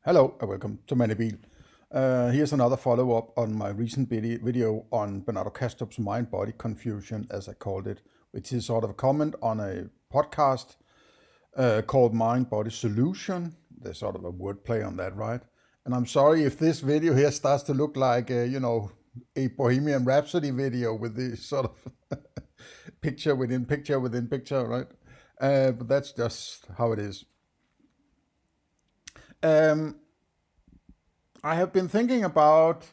Hello and welcome to Manibil. Here's another follow-up on my recent video on Bernardo Kastrup's mind-body confusion, as I called it, which is sort of a comment on a podcast called Mind-Body Solution. There's sort of a wordplay on that, right? And I'm sorry if this video here starts to look like, a Bohemian Rhapsody video with this sort of picture within picture within picture, right? But that's just how it is. Um, I have been thinking about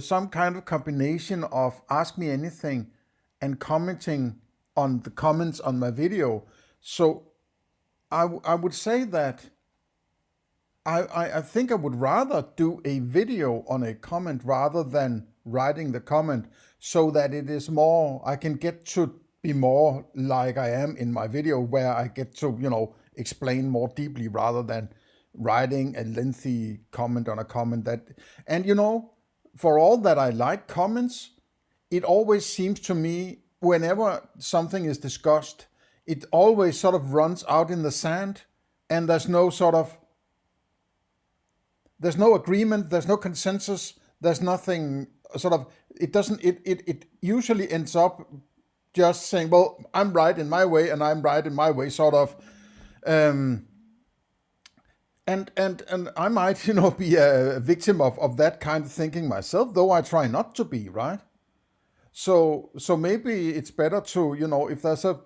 some kind of combination of Ask Me Anything and commenting on the comments on my video. So I would say that I think I would rather do a video on a comment rather than writing the comment, so that it is more, I can get to be more like I am in my video, where I get to, explain more deeply rather than writing a lengthy comment on a comment and for all that I like comments, it always seems to me whenever something is discussed, it always sort of runs out in the sand, and there's no agreement, there's no consensus, there's nothing sort of, it usually ends up just saying, well, I'm right in my way and I'm right in my way, sort of. Um, and I might, be a victim of that kind of thinking myself, though I try not to be, right? So maybe it's better to, if there's a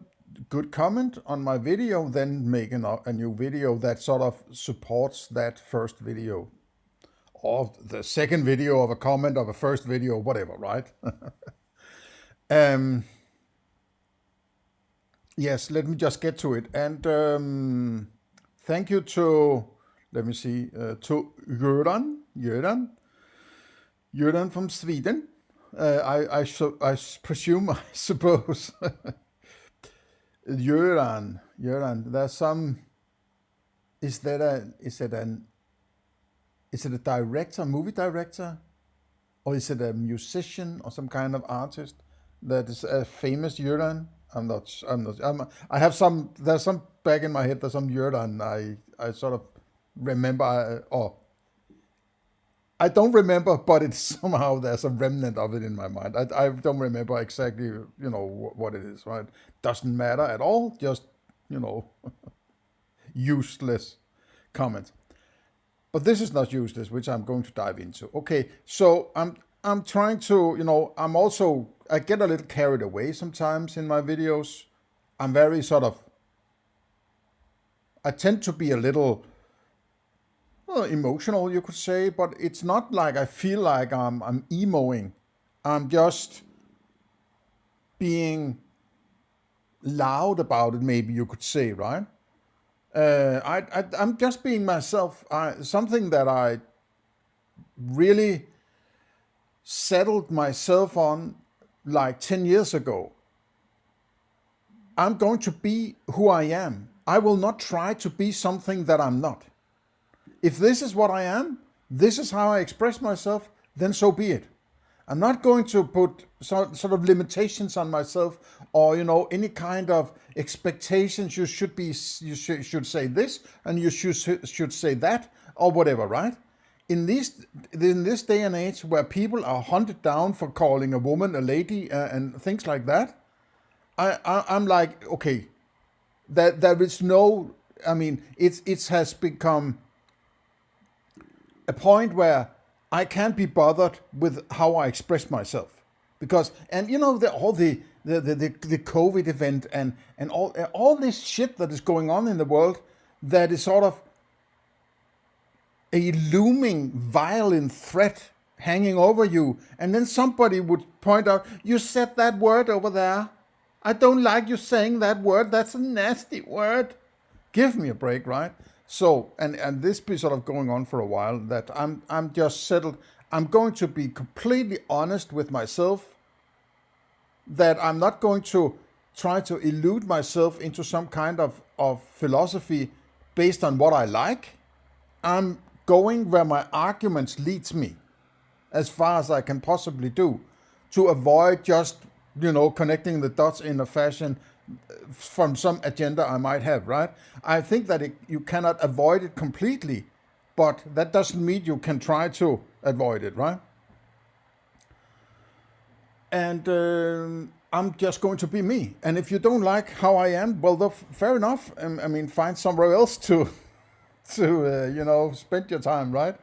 good comment on my video, then make a new video that sort of supports that first video, or the second video of a comment of a first video, whatever, right? um, yes, let me just get to it. And thank you to, let me see, to Göran from Sweden. I presume, I suppose. Göran, there's some, is it a director, movie director? Or is it a musician or some kind of artist that is a famous Göran? I have some, there's some back in my head, there's some Göran I sort of remember, or I don't remember, but it's somehow there's a remnant of it in my mind. I don't remember exactly, what it is, right? Doesn't matter at all, just, useless comments. But this is not useless, which I'm going to dive into. Okay, so I'm trying to, I get a little carried away sometimes in my videos. I'm very sort of, I tend to be a little emotional, you could say, but it's not like I feel like I'm emoing. I'm just being loud about it, maybe you could say, right? I'm just being myself. Something that I really settled myself on like 10 years ago. I'm going to be who I am. I will not try to be something that I'm not. If this is what I am, this is how I express myself, then so be it. I'm not going to put sort of limitations on myself, or any kind of expectations. You should say this and you should say that, or whatever, right? In this day and age where people are hunted down for calling a woman a lady and things like that, I'm like, okay, that there is no. I mean, it has become a point where I can't be bothered with how I express myself, because, and all the COVID event and all this shit that is going on in the world, that is sort of a looming violent threat hanging over you, and then somebody would point out, you said that word over there, I don't like you saying that word, that's a nasty word. Give me a break, right? So, and this be sort of going on for a while, that I'm just settled. I'm going to be completely honest with myself, that I'm not going to try to elude myself into some kind of philosophy based on what I like. I'm going where my arguments leads me, as far as I can possibly do, to avoid just, connecting the dots in a fashion from some agenda I might have, right? I think that you cannot avoid it completely, but that doesn't mean you can try to avoid it, right? And I'm just going to be me. And if you don't like how I am, well, fair enough. I mean, find somewhere else to spend your time, right?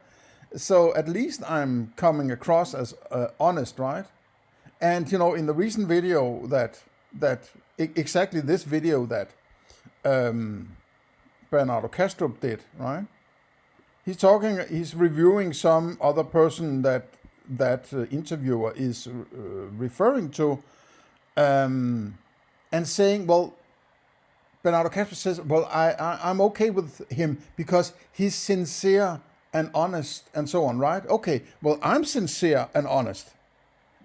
So at least I'm coming across as honest, right? And in the recent video exactly this video that Bernardo Kastrup did, right? He's reviewing some other person that interviewer is referring to, and saying, well, Bernardo Kastrup says, well, I'm okay with him because he's sincere and honest and so on, right? Okay, well, I'm sincere and honest.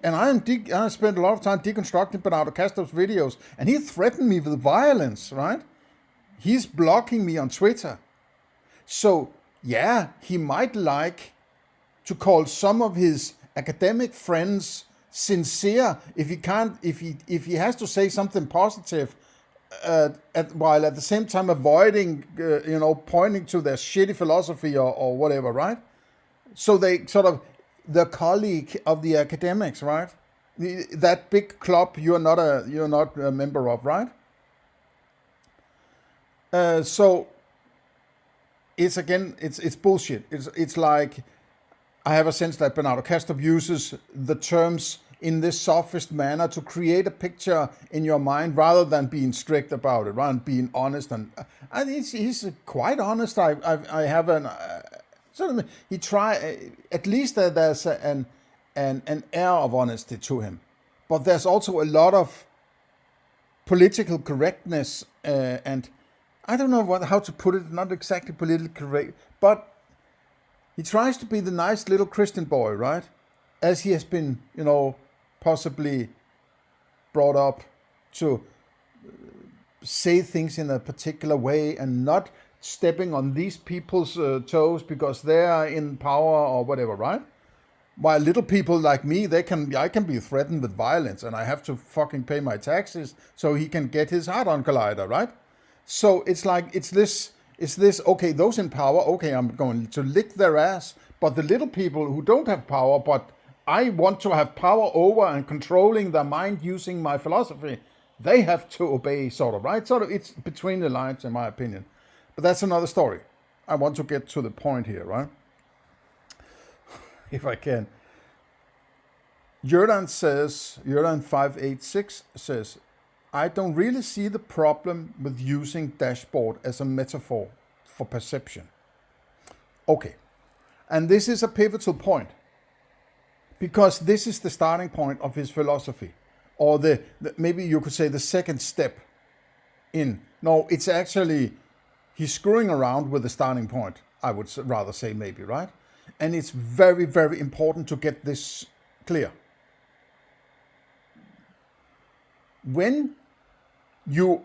And I spent a lot of time deconstructing Bernardo Kastrup's videos, and he threatened me with violence, right? He's blocking me on Twitter. So, yeah, he might like to call some of his academic friends sincere if he has to say something positive, while at the same time avoiding, pointing to their shitty philosophy or whatever, right? So they sort of, the colleague of the academics, right? That big club you're not a member of, right? So it's bullshit. It's like, I have a sense that Bernardo Kastrup uses the terms in this sophist manner to create a picture in your mind rather than being strict about it, rather than being honest. And he's quite honest. I have an sort of, he try, at least there's an air of honesty to him, but there's also a lot of political correctness, and I don't know how to put it. Not exactly politically correct, but he tries to be the nice little Christian boy, right? As he has been, possibly brought up to say things in a particular way and not stepping on these people's toes because they are in power or whatever, right? While little people like me, I can be threatened with violence, and I have to fucking pay my taxes so he can get his hadron collider, right? So it's like, it's this, okay, those in power, okay, I'm going to lick their ass, but the little people who don't have power, but I want to have power over and controlling their mind using my philosophy, they have to obey, sort of, right? Sort of, it's between the lines, in my opinion. But that's another story. I want to get to the point here, right? If I can. Jordan586 says, I don't really see the problem with using dashboard as a metaphor for perception. Okay. And this is a pivotal point, because this is the starting point of his philosophy, or the maybe you could say the second step in. No, it's actually, he's screwing around with the starting point, I would rather say, maybe, right? And it's very, very important to get this clear. When you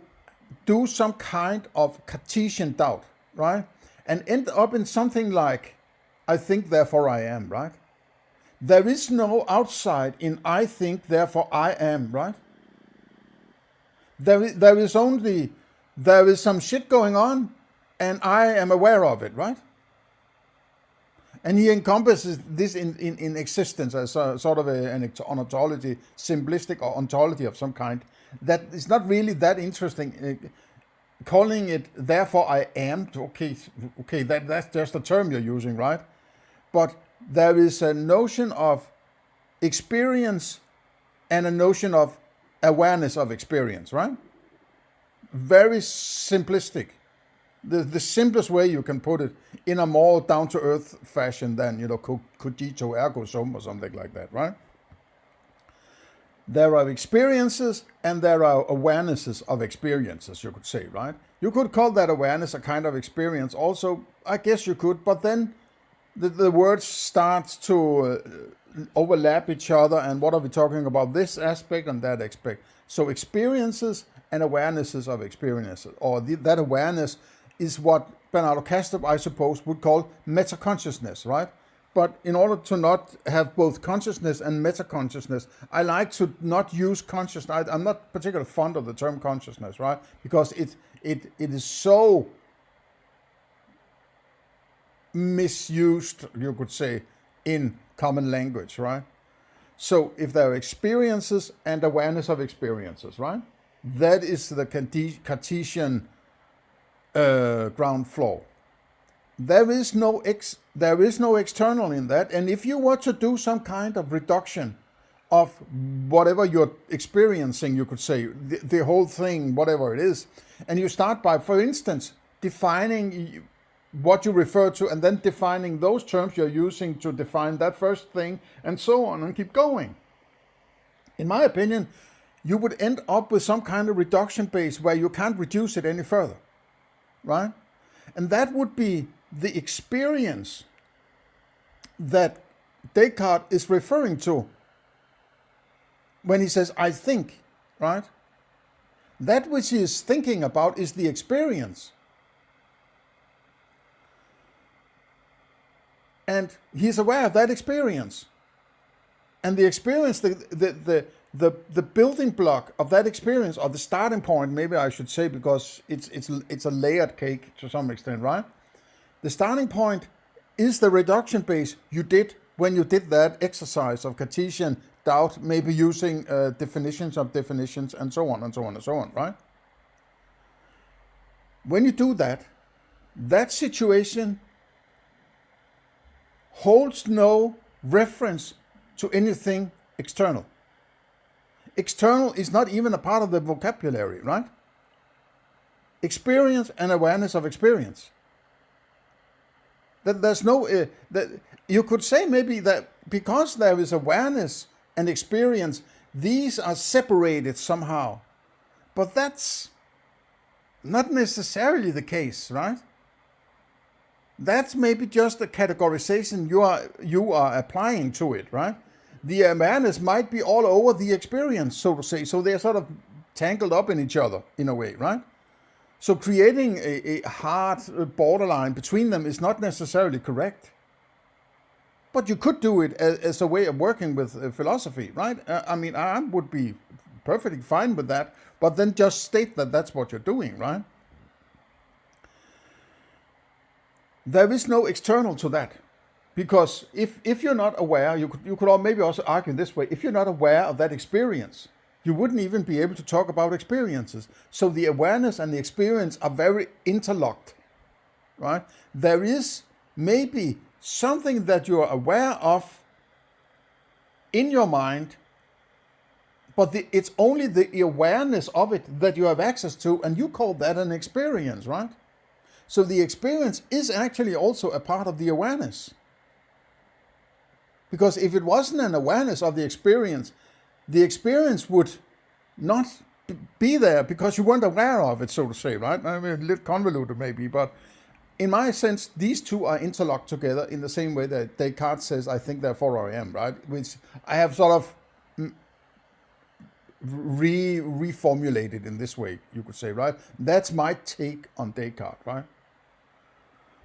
do some kind of Cartesian doubt, right, and end up in something like, I think, therefore I am, right? There is no outside in I think, therefore I am, right? There is some shit going on, and I am aware of it, right? And he encompasses this in existence as sort of an ontology, simplistic or ontology of some kind, that is not really that interesting. Calling it, therefore I am, okay, that's just a term you're using, right? But there is a notion of experience and a notion of awareness of experience, right? Very simplistic. The simplest way you can put it in a more down-to-earth fashion than, cogito ergo sum or something like that, right? There are experiences and there are awarenesses of experiences, you could say, right? You could call that awareness a kind of experience also. I guess you could, but then the words start to overlap each other, and what are we talking about? This aspect and that aspect. So experiences and awarenesses of experiences, or that awareness is what Bernardo Kastrup, I suppose, would call meta-consciousness, right? But in order to not have both consciousness and meta-consciousness, I like to not use consciousness. I'm not particularly fond of the term consciousness, right? Because it is so misused, you could say, in common language, right? So if there are experiences and awareness of experiences, right? That is the Cartesian ground floor. There is no external in that, and if you were to do some kind of reduction of whatever you're experiencing, you could say the whole thing, whatever it is, and you start by, for instance, defining what you refer to, and then defining those terms you're using to define that first thing, and so on, and keep going. In my opinion, you would end up with some kind of reduction base where you can't reduce it any further, right? And that would be the experience that Descartes is referring to when he says, I think, right? That which he is thinking about is the experience. And he's aware of that experience. And the experience, the building block of that experience, or the starting point, maybe I should say, because it's a layered cake to some extent, right? The starting point is the reduction base you did when you did that exercise of Cartesian doubt, maybe using definitions of definitions, and so on and so on and so on, right? When you do that, that situation holds no reference to anything external. External is not even a part of the vocabulary, right? Experience and awareness of experience. That there's no, that you could say maybe that because there is awareness and experience, these are separated somehow. But that's not necessarily the case, right? That's maybe just a categorization you are applying to it, right? The awareness might be all over the experience, so to say. So they're sort of tangled up in each other in a way, right? So creating a hard borderline between them is not necessarily correct. But you could do it as a way of working with philosophy, right? I mean, I would be perfectly fine with that, but then just state that that's what you're doing, right? There is no external to that. Because if you're not aware, you could maybe also argue this way, if you're not aware of that experience, you wouldn't even be able to talk about experiences. So the awareness and the experience are very interlocked, right? There is maybe something that you're aware of in your mind, but it's only the awareness of it that you have access to, and you call that an experience, right? So the experience is actually also a part of the awareness. Because if it wasn't an awareness of the experience would not be there because you weren't aware of it, so to say, right? I mean, a little convoluted maybe, but in my sense, these two are interlocked together in the same way that Descartes says, I think, therefore I am, right? Which I have sort of reformulated in this way, you could say, right? That's my take on Descartes, right?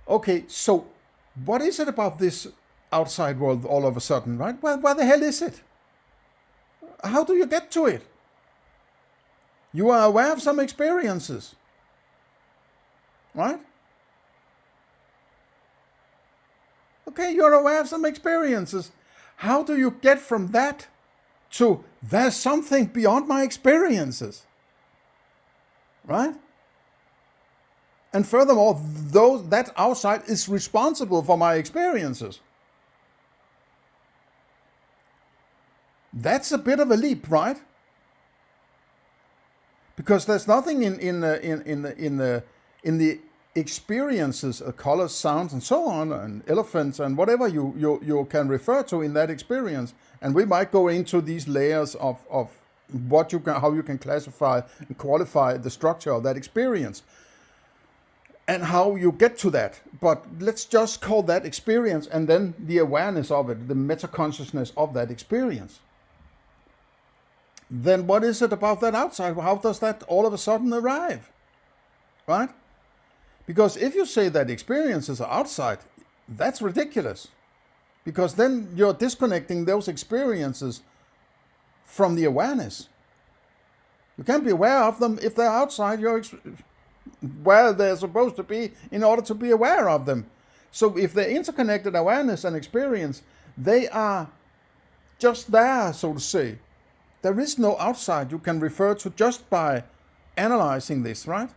Okay, so what is it about this outside world all of a sudden, right? Well, where the hell is it? How do you get to it? You are aware of some experiences, right? Okay, you're aware of some experiences. How do you get from that to there's something beyond my experiences, right? And furthermore, that outside is responsible for my experiences. That's a bit of a leap, right? Because there's nothing in the experiences, colors, sounds, and so on, and elephants, and whatever you can refer to in that experience. And we might go into these layers of how you can classify and qualify the structure of that experience, and how you get to that. But let's just call that experience, and then the awareness of it, the meta-consciousness of that experience. Then what is it about that outside? How does that all of a sudden arrive? Right? Because if you say that experiences are outside, that's ridiculous. Because then you're disconnecting those experiences from the awareness. You can't be aware of them if they're outside where they're supposed to be in order to be aware of them. So if they're interconnected awareness and experience, they are just there, so to say. There is no outside you can refer to just by analyzing this, right?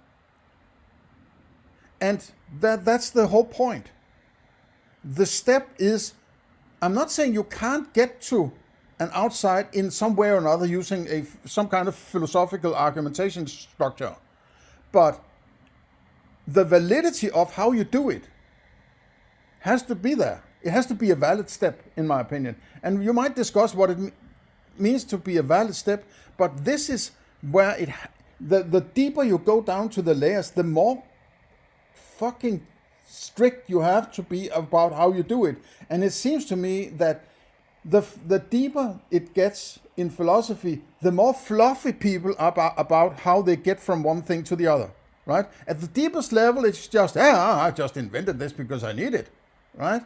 And that's the whole point. The step is, I'm not saying you can't get to an outside in some way or another using some kind of philosophical argumentation structure, but the validity of how you do it has to be there. It has to be a valid step, in my opinion. And you might discuss what it means to be a valid step, but this is where the deeper you go down to the layers, the more fucking strict you have to be about how you do it. And it seems to me that the deeper it gets in philosophy, the more fluffy people are about how they get from one thing to the other, right? At the deepest level, it's just, I just invented this because I need it, right?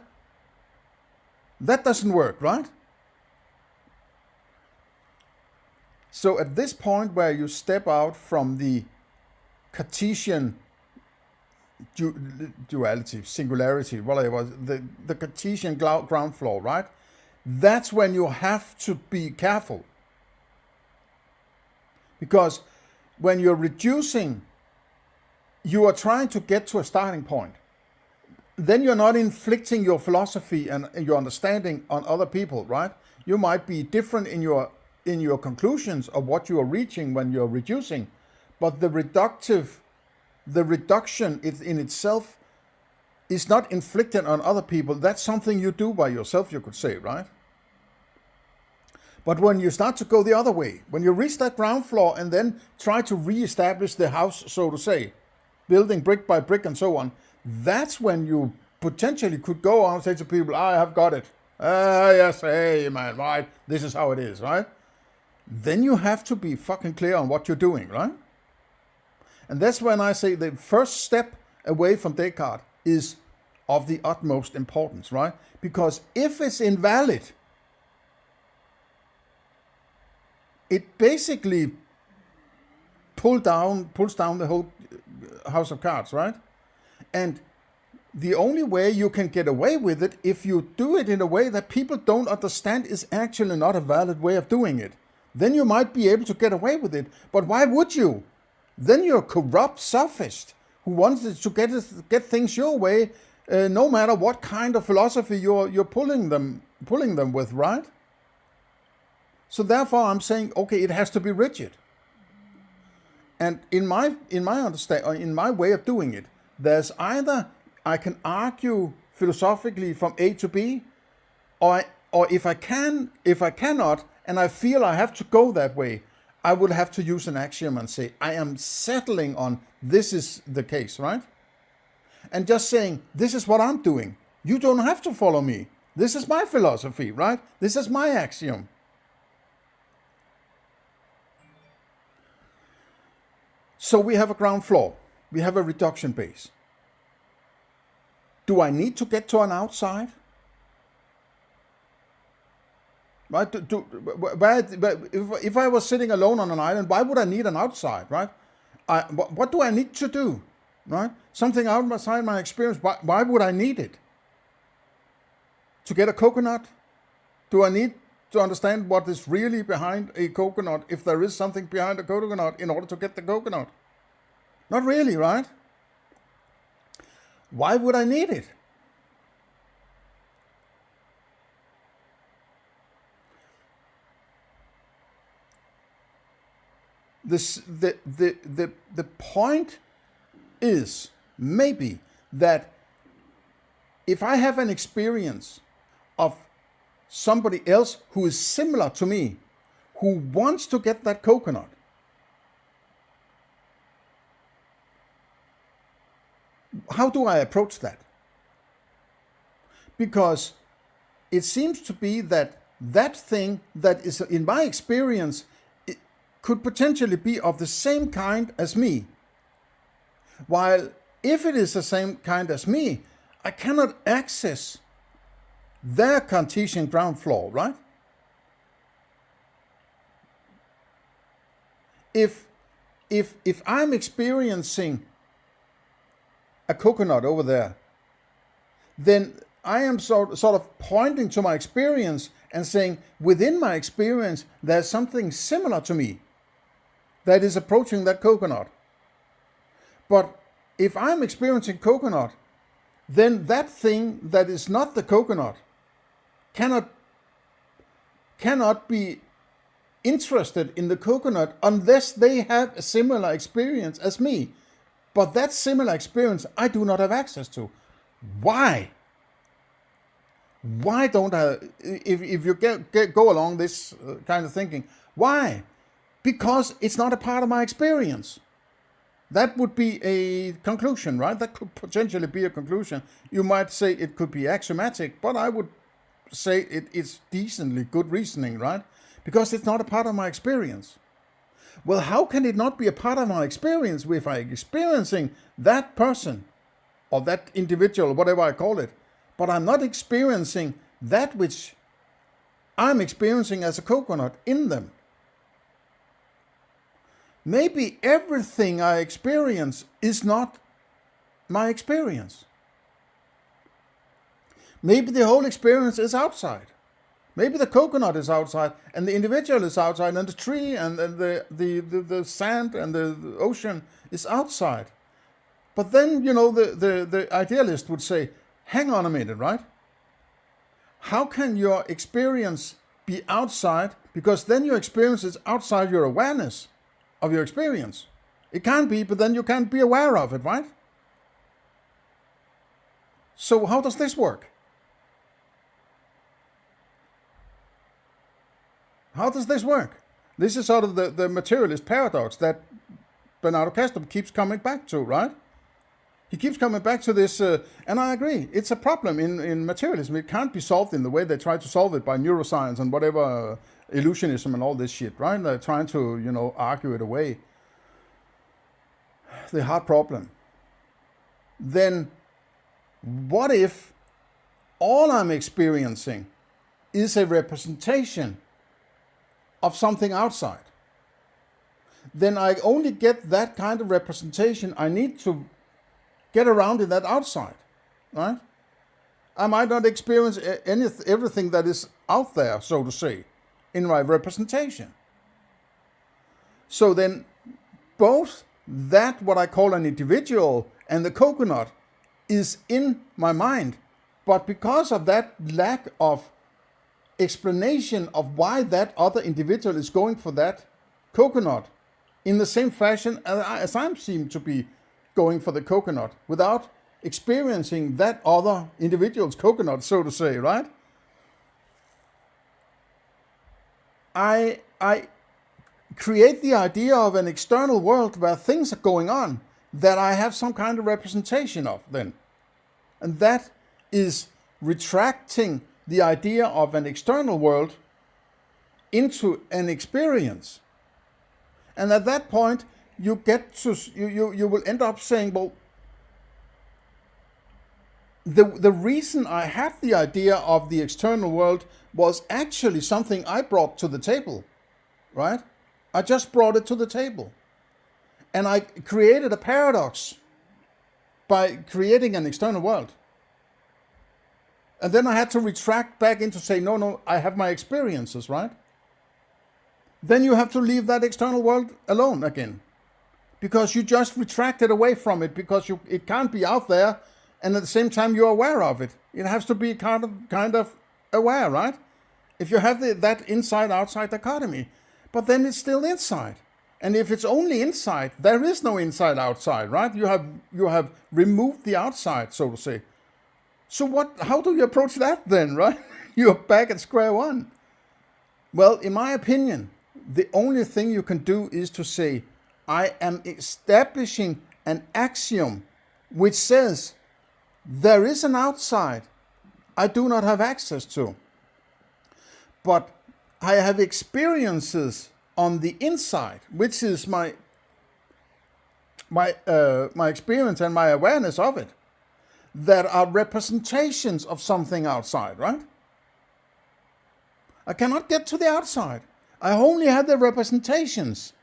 That doesn't work, right? So at this point where you step out from the Cartesian duality, singularity, whatever, the Cartesian ground floor, right? That's when you have to be careful. Because when you're reducing, you are trying to get to a starting point. Then you're not inflicting your philosophy and your understanding on other people, right? You might be different in your conclusions of what you are reaching when you're reducing, but the reduction in itself is not inflicted on other people. That's something you do by yourself, you could say, right? But when you start to go the other way, when you reach that ground floor and then try to re-establish the house, so to say, building brick by brick and so on, that's when you potentially could go on and say to people, I have got it. Yes, hey man, right, this is how it is, right? Then you have to be fucking clear on what you're doing, right? And that's when I say the first step away from Descartes is of the utmost importance, right? Because if it's invalid, it basically pulls down the whole house of cards, right? And the only way you can get away with it, if you do it in a way that people don't understand, is actually not a valid way of doing it. Then you might be able to get away with it. But why would you? Then you're a corrupt sophist who wants to get things your way, no matter what kind of philosophy you're pulling them with, right? So therefore, I'm saying, okay, it has to be rigid. And in my understanding, or in my way of doing it, there's either I can argue philosophically from A to B, or if I cannot, and I feel I have to go that way, I would have to use an axiom and say, I am settling on this is the case, right? And just saying, this is what I'm doing. You don't have to follow me. This is my philosophy, right? This is my axiom. So we have a ground floor. We have a reduction base. Do I need to get to an outside? Right? If I was sitting alone on an island, why would I need an outside, right? What do I need to do, right? Something outside my experience, why would I need it? To get a coconut? Do I need to understand what is really behind a coconut, if there is something behind a coconut, in order to get the coconut? Not really, right? Why would I need it? The point is maybe that if I have an experience of somebody else who is similar to me, who wants to get that coconut, how do I approach that? Because it seems to be that thing that is, in my experience, it could potentially be of the same kind as me. While if it is the same kind as me, I cannot access their Cartesian ground floor, right? If I'm experiencing a coconut over there, then I am sort of pointing to my experience and saying, within my experience, there's something similar to me that is approaching that coconut. But if I'm experiencing coconut, then that thing that is not the coconut cannot be interested in the coconut unless they have a similar experience as me. But that similar experience I do not have access to. Why? Why don't I, if you go along this kind of thinking, why? Because it's not a part of my experience. That would be a conclusion, right? That could potentially be a conclusion. You might say it could be axiomatic, but I would say it's decently good reasoning, right? Because it's not a part of my experience. Well, how can it not be a part of my experience if I'm experiencing that person or that individual, whatever I call it, but I'm not experiencing that which I'm experiencing as a coconut in them? Maybe everything I experience is not my experience. Maybe the whole experience is outside. Maybe the coconut is outside, and the individual is outside, and the tree, and the sand, and the ocean is outside. But then, the idealist would say, hang on a minute, right? How can your experience be outside? Because then your experience is outside your awareness of your experience. It can't be, but then you can't be aware of it, right? So how does this work? How does this work? This is sort of the materialist paradox that Bernardo Kastrup keeps coming back to, right? He keeps coming back to this, and I agree, it's a problem in materialism. It can't be solved in the way they try to solve it by neuroscience and whatever, illusionism and all this shit, right? They're trying to, argue it away. The hard problem. Then, what if all I'm experiencing is a representation of something outside? Then I only get that kind of representation. I need to get around in that outside, right? I might not experience everything that is out there, so to say, in my representation. So then both that, what I call an individual, and the coconut is in my mind. But because of that lack of explanation of why that other individual is going for that coconut in the same fashion as I seem to be going for the coconut, without experiencing that other individual's coconut, so to say, right? I create the idea of an external world where things are going on that I have some kind of representation of then. And that is retracting the idea of an external world into an experience. And at that point, you will end up saying, well, the reason I had the idea of the external world was actually something I brought to the table, right? I just brought it to the table. And I created a paradox by creating an external world. And then I had to retract back into say, no, I have my experiences, right? Then you have to leave that external world alone again. Because you just retracted away from it, because it can't be out there, and at the same time you're aware of it. It has to be kind of aware, right? If you have that inside-outside dichotomy. But then it's still inside. And if it's only inside, there is no inside-outside, right? You have removed the outside, so to say. So how do you approach that then, right? You're back at square one. Well, in my opinion, the only thing you can do is to say, I am establishing an axiom which says there is an outside I do not have access to. But I have experiences on the inside, which is my experience and my awareness of it, that are representations of something outside, right? I cannot get to the outside. I only have the representations,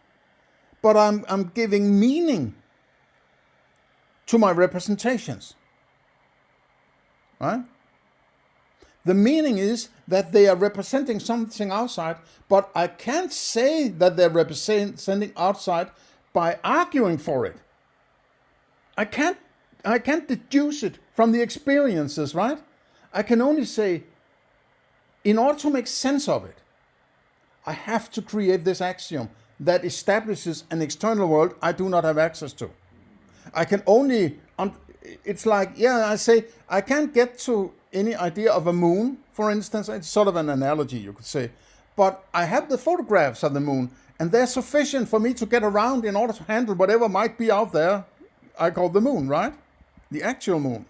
but I'm giving meaning to my representations. right? The meaning is that they are representing something outside, but I can't say that they're representing outside by arguing for it. I can't deduce it from the experiences, right? I can only say, in order to make sense of it, I have to create this axiom that establishes an external world I do not have access to. I can only, it's like, I say, I can't get to any idea of a moon, for instance. It's sort of an analogy, you could say. But I have the photographs of the moon, and they're sufficient for me to get around in order to handle whatever might be out there. I call the moon, right? The actual moon.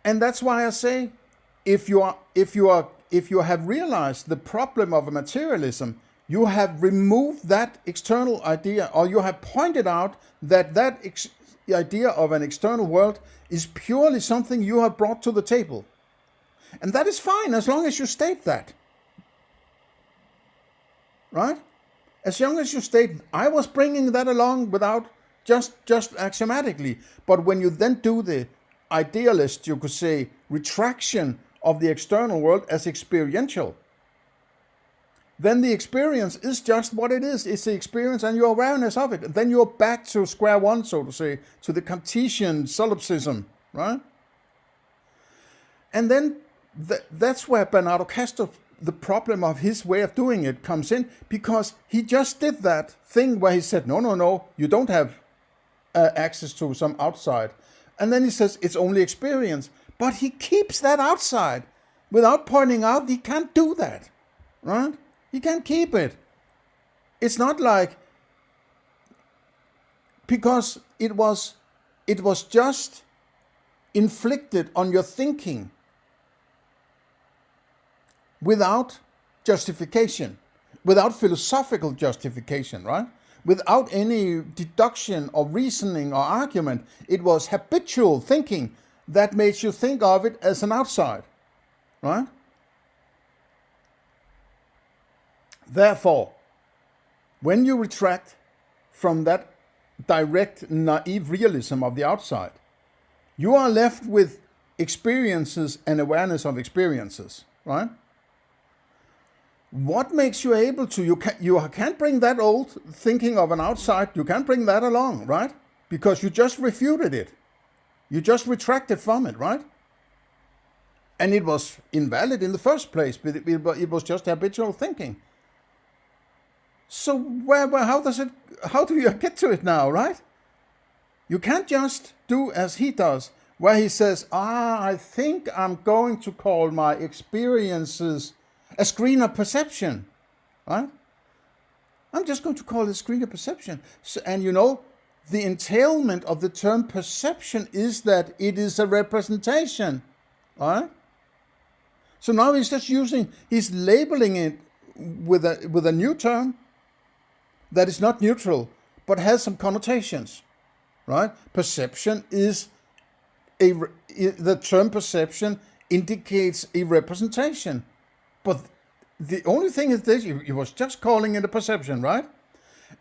And that's why I say, if you have realized the problem of materialism, you have removed that external idea, or you have pointed out that the idea of an external world is purely something you have brought to the table. And that is fine as long as you state that. Right? As long as you state, I was bringing that along without just axiomatically. But when you then do the idealist, you could say, retraction of the external world as experiential, then the experience is just what it is. It's the experience and your awareness of it. Then you're back to square one, so to say, to the Cartesian solipsism, right? And then that's where Bernardo Kastrup, the problem of his way of doing it comes in, because he just did that thing where he said, no, you don't have access to some outside. And then he says, it's only experience. But he keeps that outside without pointing out he can't do that, right? He can't keep it. It's not like, because it was just inflicted on your thinking without justification, without philosophical justification, right? Without any deduction or reasoning or argument. It was habitual thinking that makes you think of it as an outside, right? Therefore, when you retract from that direct, naive realism of the outside, you are left with experiences and awareness of experiences, right? What makes you able to, you can't bring that old thinking of an outside, you can't bring that along, right? Because you just refuted it. You just retracted from it, right? And it was invalid in the first place, but it was just habitual thinking. So how do you get to it now, right? You can't just do as he does, where he says, I think I'm going to call my experiences a screen of perception, right? I'm just going to call it a screen of perception. So, and the entailment of the term perception is that it is a representation, right? So now he's labeling it with a new term that is not neutral, but has some connotations, right? Perception is the term perception indicates a representation. But the only thing is this, he was just calling it a perception, right?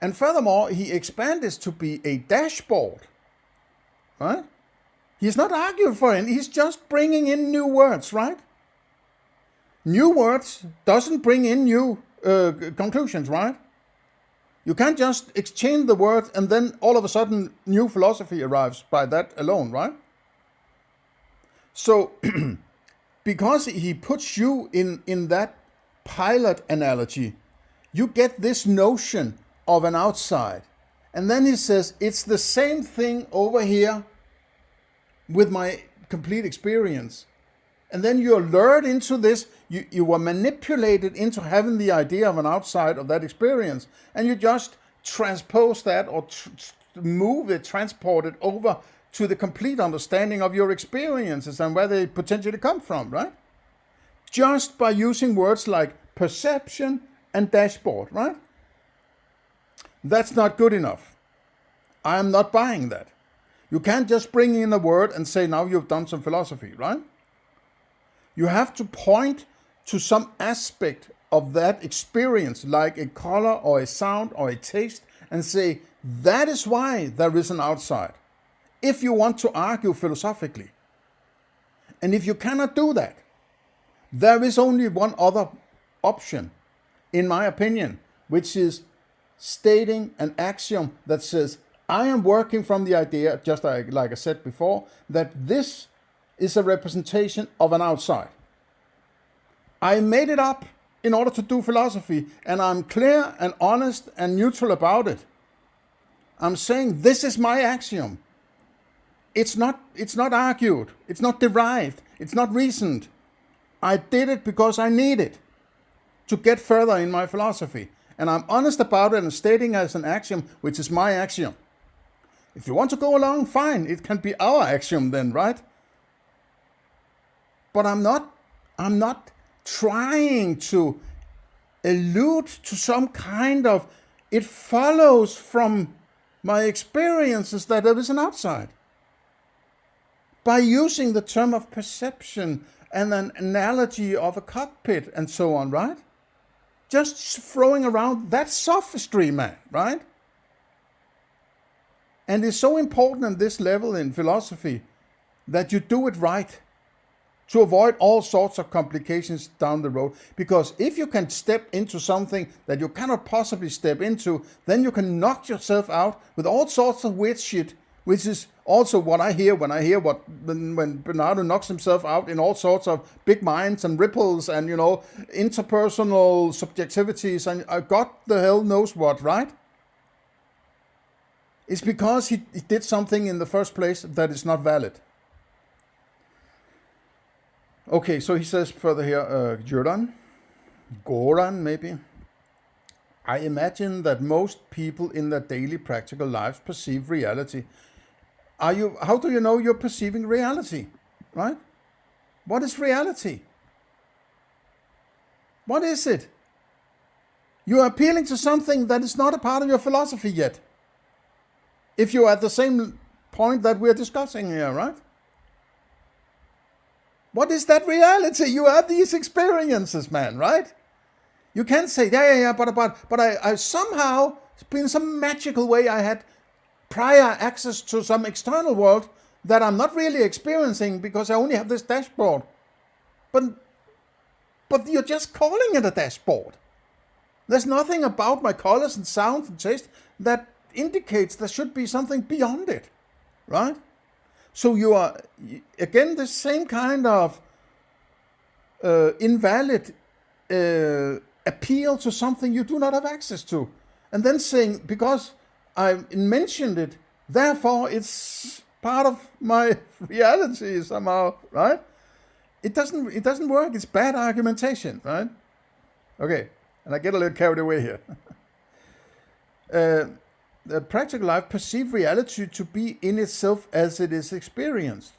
And furthermore, he expands to be a dashboard, right? He's not arguing for it, he's just bringing in new words, right? New words doesn't bring in new conclusions, right? You can't just exchange the words and then all of a sudden new philosophy arrives by that alone, right? So, because he puts you in that pilot analogy, you get this notion of an outside. And then he says, it's the same thing over here with my complete experience. And then you're lured into this, you were manipulated into having the idea of an outside of that experience. And you just transpose that or transport it over to the complete understanding of your experiences and where they potentially come from, right? Just by using words like perception and dashboard, right? That's not good enough. I am not buying that. You can't just bring in a word and say, now you've done some philosophy, right? You have to point to some aspect of that experience, like a color or a sound or a taste, and say, that is why there is an outside. if you want to argue philosophically. And if you cannot do that, there is only one other option, in my opinion, which is stating an axiom that says, I am working from the idea, just like I said before, that this is a representation of an outside. I made it up in order to do philosophy, and I'm clear and honest and neutral about it. I'm saying this is my axiom. It's not argued, it's not derived, it's not reasoned. I did it because I need it to get further in my philosophy. And I'm honest about it and stating as an axiom, which is my axiom. If you want to go along, fine, it can be our axiom then, right? But I'm not trying to allude to some kind of, it follows from my experiences that there is an outside. By using the term of perception and an analogy of a cockpit and so on, right? Just throwing around that sophistry, man, right? And it's so important at this level in philosophy that you do it right to avoid all sorts of complications down the road. Because if you can step into something that you cannot possibly step into, then you can knock yourself out with all sorts of weird shit, which is also what I hear when Bernardo knocks himself out in all sorts of big minds and ripples and, interpersonal subjectivities and God the hell knows what, right? It's because he did something in the first place that is not valid. Okay, so he says further here, Goran maybe. I imagine that most people in their daily practical lives perceive reality. How do you know you're perceiving reality, right? What is reality? What is it? You are appealing to something that is not a part of your philosophy yet. If you're at the same point that we're discussing here, right? What is that reality? You have these experiences, man, right? You can't say, but I somehow, in some magical way, I had prior access to some external world that I'm not really experiencing because I only have this dashboard. But you're just calling it a dashboard. There's nothing about my colors and sound and taste that indicates there should be something beyond it, right? So you are, again, the same kind of invalid appeal to something you do not have access to. And then saying, because I mentioned it, therefore it's part of my reality somehow, right? It doesn't work. It's bad argumentation, right? Okay, and I get a little carried away here. The practical life perceive reality to be in itself as it is experienced.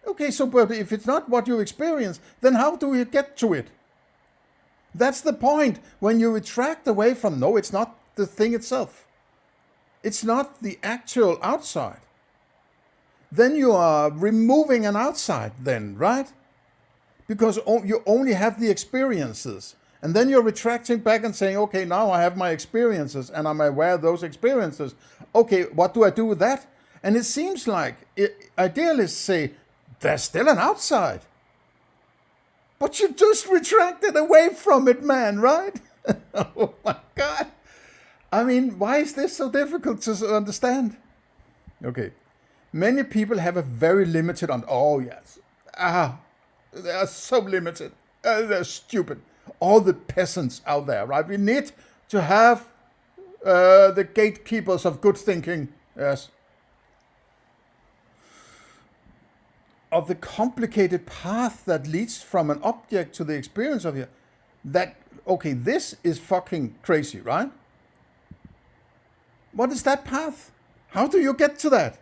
Okay, so but if it's not what you experience, then how do you get to it? That's the point. When you retract away from, no, it's not the thing itself. It's not the actual outside. Then you are removing an outside then, right? Because you only have the experiences. And then you're retracting back and saying, okay, now I have my experiences and I'm aware of those experiences. Okay, what do I do with that? And it seems like idealists say, there's still an outside. But you just retracted away from it, man, right? Oh my God. I mean, why is this so difficult to understand? Okay. Many people have a very limited, they are so limited. They're stupid. All the peasants out there, right? We need to have the gatekeepers of good thinking, yes. Of the complicated path that leads from an object to the experience of it. This is fucking crazy, right? What is that path? How do you get to that?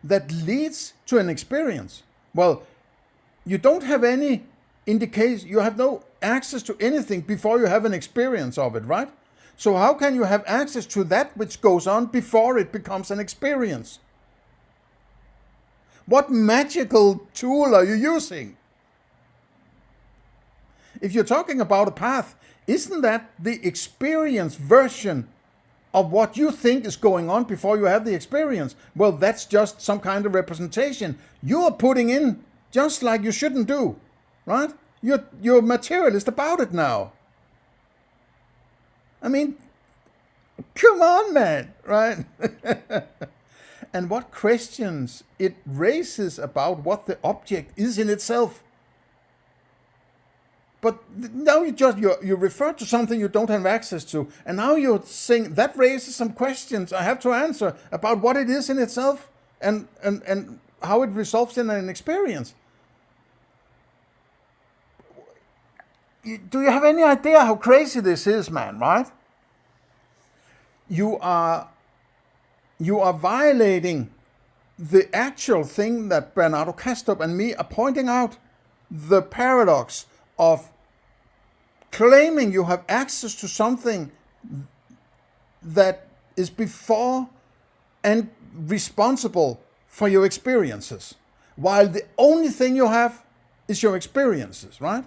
That leads to an experience. Well, you don't have any indication, you have no access to anything before you have an experience of it, right? So how can you have access to that which goes on before it becomes an experience? What magical tool are you using? If you're talking about a path, isn't that the experience version of what you think is going on before you have the experience. Well, that's just some kind of representation you are putting in, just like you shouldn't do, right? You're materialist about it now. I mean, come on, man, right? And what questions it raises about what the object is in itself. But now you refer to something you don't have access to, and now you're saying that raises some questions I have to answer about what it is in itself and how it resolves in an experience. Do you have any idea how crazy this is, man, right? You are violating the actual thing that Bernardo Kastrup and me are pointing out, the paradox of claiming you have access to something that is before and responsible for your experiences, while the only thing you have is your experiences, right?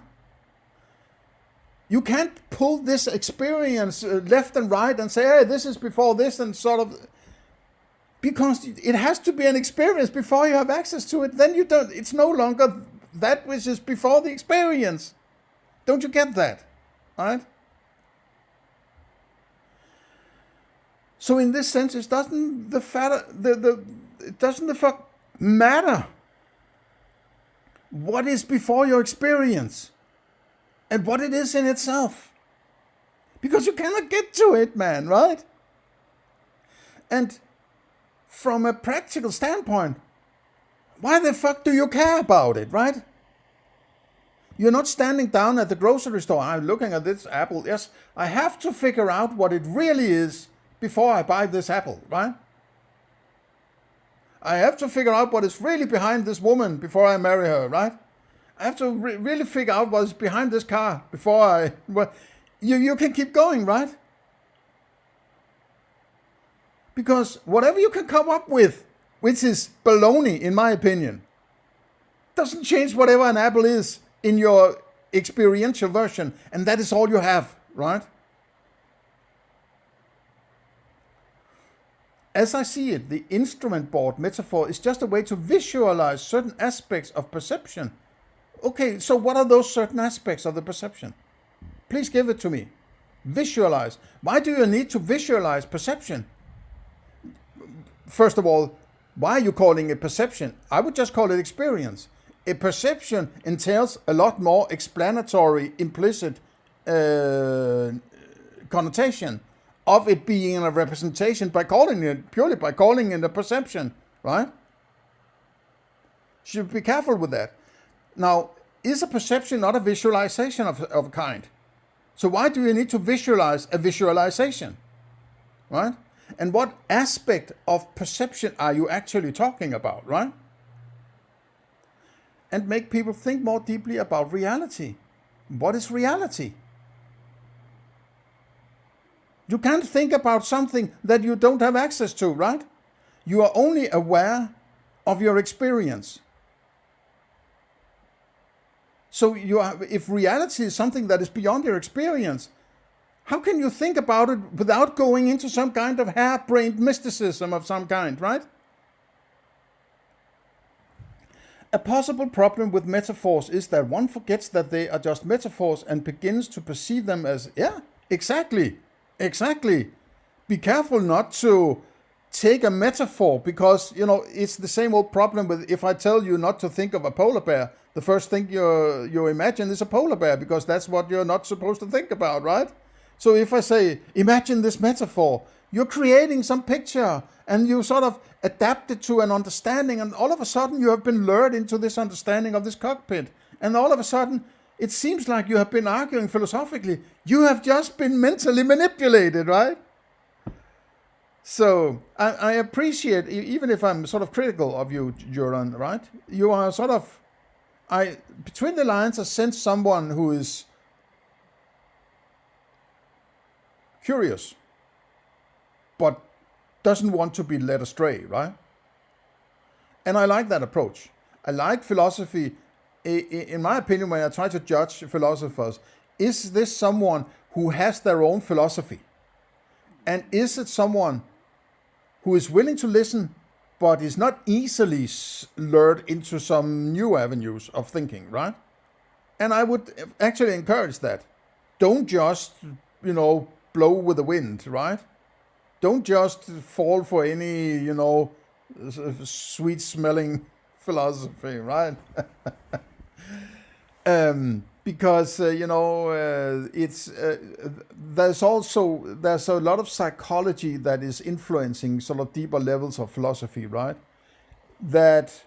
You can't pull this experience left and right and say, hey, this is before this, and sort of, because it has to be an experience before you have access to it. Then it's no longer that which is before the experience. Don't you get that? Right? So in this sense, it doesn't matter what is before your experience and what it is in itself, because you cannot get to it, man, right? And from a practical standpoint, why the fuck do you care about it, right? You're not standing down at the grocery store, I'm looking at this apple. Yes, I have to figure out what it really is before I buy this apple, right? I have to figure out what is really behind this woman before I marry her, right? I have to really figure out what is behind this car before I... Well, you can keep going, right? Because whatever you can come up with, which is baloney in my opinion, doesn't change whatever an apple is in your experiential version, and that is all you have, right? As I see it, the instrument board metaphor is just a way to visualize certain aspects of perception. Okay, so what are those certain aspects of the perception? Please give it to me. Visualize. Why do you need to visualize perception? First of all, why are you calling it perception? I would just call it experience. A perception entails a lot more explanatory, implicit connotation of it being a representation purely by calling it a perception, right? Should be careful with that. Now, is a perception not a visualization of a kind? So why do you need to visualize a visualization, right? And what aspect of perception are you actually talking about, right? And make people think more deeply about reality. What is reality? You can't think about something that you don't have access to, right? You are only aware of your experience. So if reality is something that is beyond your experience, how can you think about it without going into some kind of harebrained mysticism of some kind, right? A possible problem with metaphors is that one forgets that they are just metaphors and begins to perceive them as, yeah, exactly. Be careful not to take a metaphor, because, it's the same old problem with, if I tell you not to think of a polar bear, the first thing you imagine is a polar bear, because that's what you're not supposed to think about, right? So if I say, imagine this metaphor, you're creating some picture and you sort of adapt it to an understanding, and all of a sudden you have been lured into this understanding of this cockpit. And all of a sudden it seems like you have been arguing philosophically. You have just been mentally manipulated, right? So I appreciate, even if I'm sort of critical of you, Joran, right? You are sort of, between the lines, I sense someone who is curious, but doesn't want to be led astray, right? And I like that approach. I like philosophy. In my opinion, when I try to judge philosophers, is this someone who has their own philosophy? And is it someone who is willing to listen, but is not easily lured into some new avenues of thinking, right? And I would actually encourage that. Don't just, blow with the wind, right? Don't just fall for any, sweet-smelling philosophy, right? Because it's there's a lot of psychology that is influencing sort of deeper levels of philosophy, right? That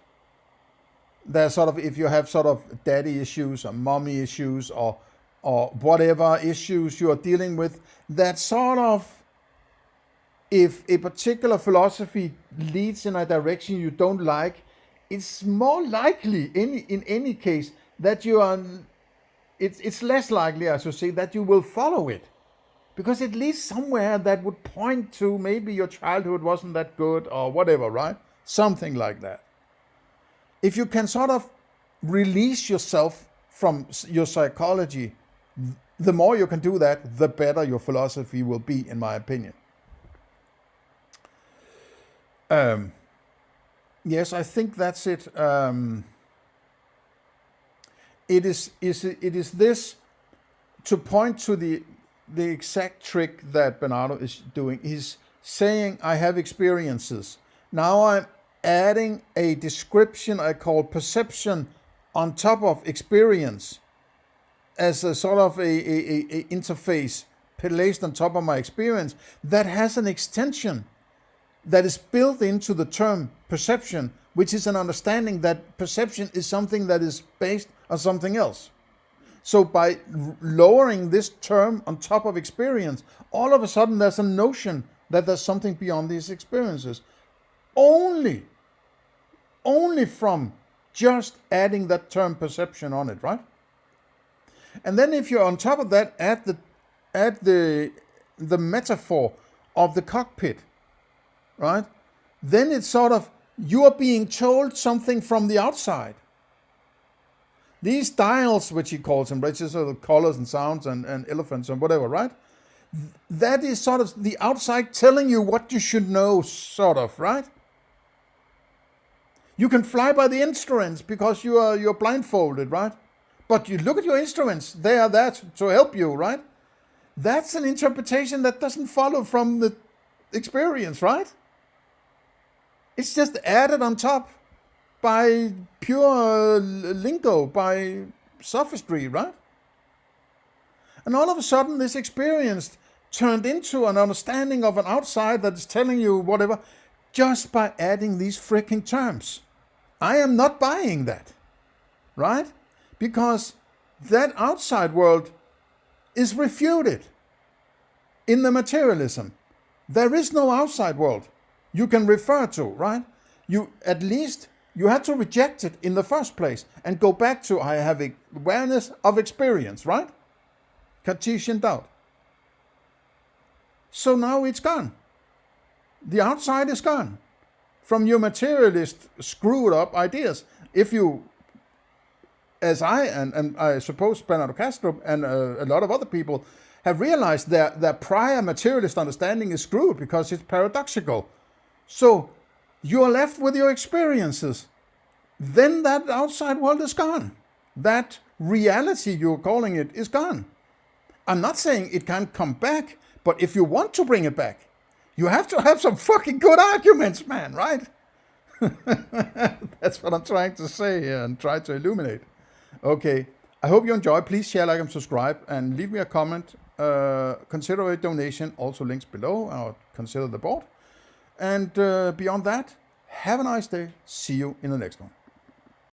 there's sort of, if you have sort of daddy issues or mommy issues or whatever issues you are dealing with, that sort of, if a particular philosophy leads in a direction you don't like, it's more likely in any case that you are, it's less likely, I should say, that you will follow it, because it leads somewhere that would point to maybe your childhood wasn't that good or whatever, right? Something like that. If you can sort of release yourself from your psychology, the more you can do that, the better your philosophy will be, in my opinion. Yes, I think that's it. It is this, to point to the exact trick that Bernardo is doing. He's saying, I have experiences. Now I'm adding a description I call perception on top of experience, as a sort of a interface placed on top of my experience that has an extension that is built into the term perception, which is an understanding that perception is something that is based on something else. So by lowering this term on top of experience, all of a sudden there's a notion that there's something beyond these experiences. Only from just adding that term perception on it, right? And then if you're on top of that, add the metaphor of the cockpit, right? Then it's sort of, you are being told something from the outside. These dials, which he calls them, which is sort of colors and sounds and elephants and whatever, right? That is sort of the outside telling you what you should know, sort of, right? You can fly by the instruments because you're blindfolded, right? But you look at your instruments, they are there to help you, right? That's an interpretation that doesn't follow from the experience, right? It's just added on top by pure lingo, by sophistry, right? And all of a sudden this experience turned into an understanding of an outside that is telling you whatever, just by adding these freaking terms. I am not buying that, right? Because that outside world is refuted in the materialism. There is no outside world you can refer to, right? You have to reject it in the first place and go back to, I have awareness of experience, right? Cartesian doubt. So now it's gone. The outside is gone from your materialist screwed up ideas. If you, as I and I suppose Bernardo Kastrup and a lot of other people have realized that prior materialist understanding is screwed because it's paradoxical. So you are left with your experiences. Then that outside world is gone. That reality you're calling it is gone. I'm not saying it can't come back, but if you want to bring it back, you have to have some fucking good arguments, man, right? That's what I'm trying to say here and try to illuminate. Okay, I hope you enjoy. Please share, like, and subscribe, and leave me a comment. Consider a donation, also links below, or consider the board. And beyond that, have a nice day. See you in the next one.